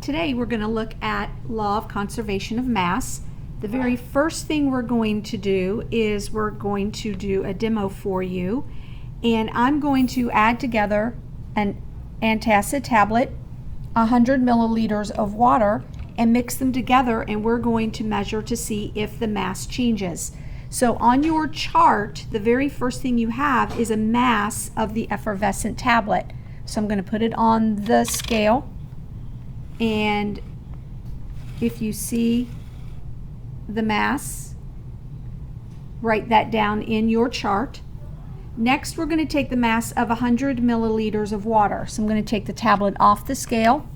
Today we're going to look at law of conservation of mass. The very first thing we're going to do is we're going to do a demo for you, and I'm going to add together an antacid tablet, 100 milliliters of water, and mix them together, and we're going to measure to see if the mass changes. So on your chart, the very first thing you have is a mass of the effervescent tablet. So I'm going to put it on the scale, and if you see the mass, write that down in your chart. Next, we're going to take the mass of 100 milliliters of water. So I'm going to take the tablet off the scale.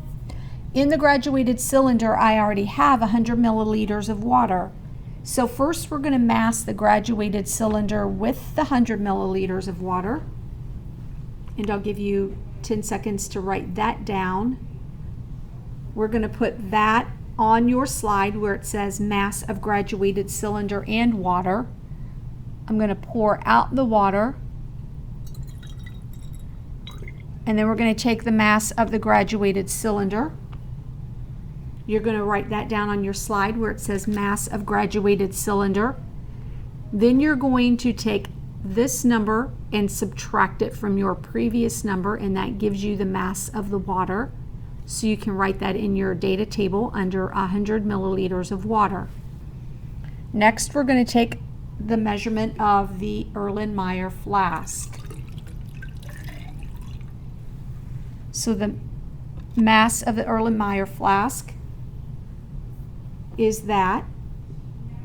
In the graduated cylinder, I already have 100 milliliters of water. So first we're going to mass the graduated cylinder with the 100 milliliters of water. And I'll give you 10 seconds to write that down. We're going to put that on your slide where it says mass of graduated cylinder and water. I'm going to pour out the water, and then we're going to take the mass of the graduated cylinder. You're going to write that down on your slide where it says mass of graduated cylinder. Then you're going to take this number and subtract it from your previous number, and that gives you the mass of the water. So you can write that in your data table under 100 milliliters of water. Next, we're going to take the measurement of the Erlenmeyer flask. So the mass of the Erlenmeyer flask is that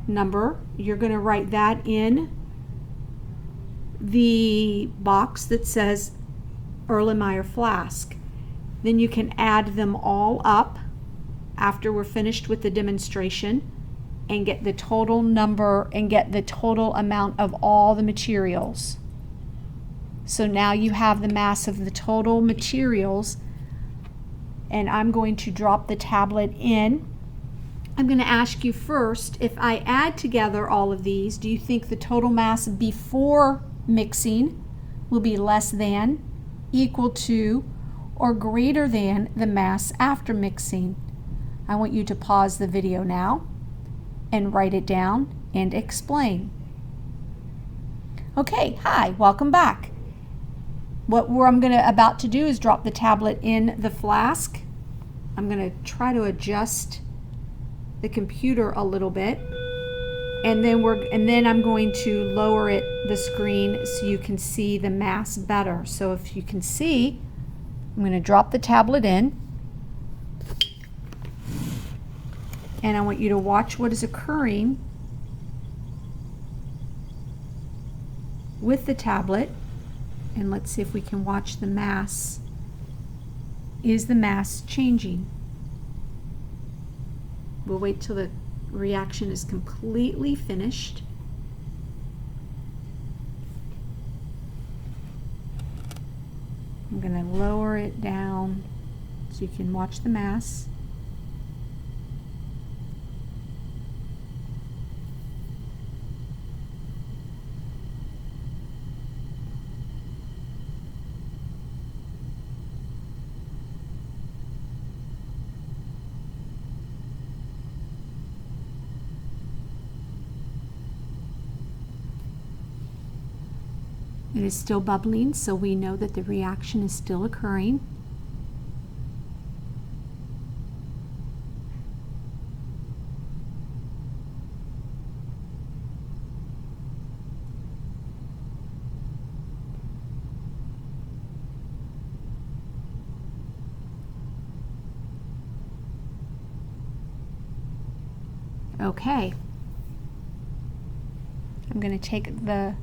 number. You're going to write that in the box that says Erlenmeyer flask. Then you can add them all up after we're finished with the demonstration and get the total number and get the total amount of all the materials. So now you have the mass of the total materials, and I'm going to drop the tablet in. I'm going to ask you first, if I add together all of these, do you think the total mass before mixing will be less than, equal to, or greater than the mass after mixing? I want you to pause the video now and write it down and explain. Okay, hi, welcome back. What I'm about to do is drop the tablet in the flask. I'm going to try to adjust the computer a little bit, and then I'm going to lower the screen so you can see the mass better. So if you can see, I'm going to drop the tablet in, and I want you to watch what is occurring with the tablet, and let's see if we can watch the mass. Is the mass changing? We'll wait till the reaction is completely finished. I'm going to lower it down so you can watch the mass. It is still bubbling, so we know that the reaction is still occurring. Okay. I'm going to take the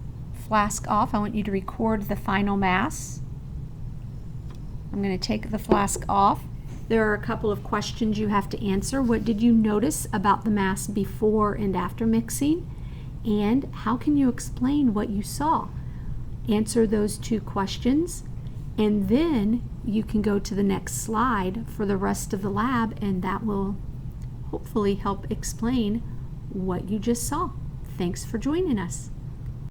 flask off. I want you to record the final mass. I'm going to take the flask off. There are a couple of questions you have to answer. What did you notice about the mass before and after mixing? And how can you explain what you saw? Answer those two questions, and then you can go to the next slide for the rest of the lab, and that will hopefully help explain what you just saw. Thanks for joining us.